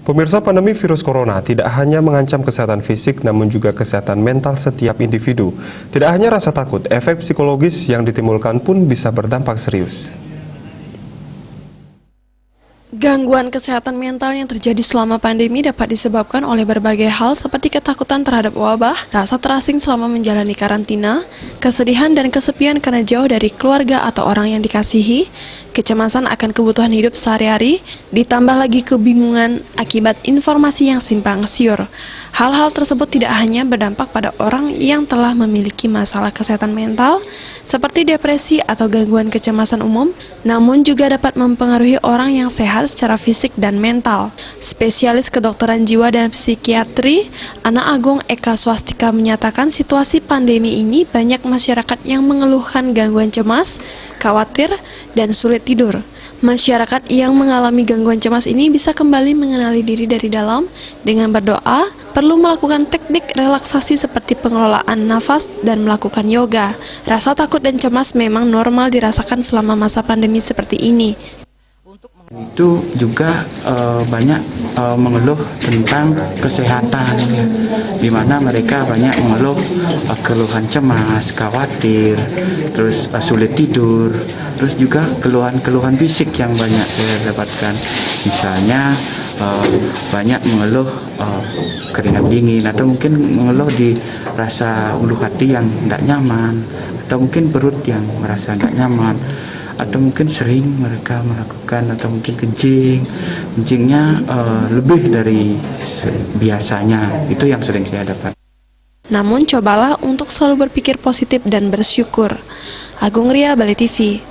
Pemirsa, pandemi virus corona tidak hanya mengancam kesehatan fisik, namun juga kesehatan mental setiap individu. Tidak hanya rasa takut, efek psikologis yang ditimbulkan pun bisa berdampak serius. Gangguan kesehatan mental yang terjadi selama pandemi dapat disebabkan oleh berbagai hal seperti ketakutan terhadap wabah, rasa terasing selama menjalani karantina, kesedihan dan kesepian karena jauh dari keluarga atau orang yang dikasihi, kecemasan akan kebutuhan hidup sehari-hari, ditambah lagi kebingungan akibat informasi yang simpang siur. Hal-hal tersebut tidak hanya berdampak pada orang yang telah memiliki masalah kesehatan mental, seperti depresi atau gangguan kecemasan umum, namun juga dapat mempengaruhi orang yang sehat secara fisik dan mental. Spesialis kedokteran jiwa dan psikiatri, Ana Agung Eka Swastika menyatakan situasi pandemi ini banyak masyarakat yang mengeluhkan gangguan cemas, khawatir, dan sulit tidur. Masyarakat yang mengalami gangguan cemas ini bisa kembali mengenali diri dari dalam dengan berdoa, perlu melakukan teknik relaksasi seperti pengelolaan nafas dan melakukan yoga. Rasa takut dan cemas memang normal dirasakan selama masa pandemi seperti ini. Itu juga banyak mengeluh tentang kesehatan, ya, di mana mereka banyak mengeluh keluhan cemas, khawatir, terus sulit tidur, terus juga keluhan-keluhan fisik yang banyak saya dapatkan. Misalnya banyak mengeluh keringat dingin, atau mungkin mengeluh di rasa ulu hati yang tidak nyaman, atau mungkin perut yang merasa tidak nyaman, atau mungkin sering mereka melakukan atau mungkin kencingnya lebih dari biasanya. Itu yang sering saya dapat. Namun cobalah untuk selalu berpikir positif dan bersyukur. Agung Ria, Bali TV.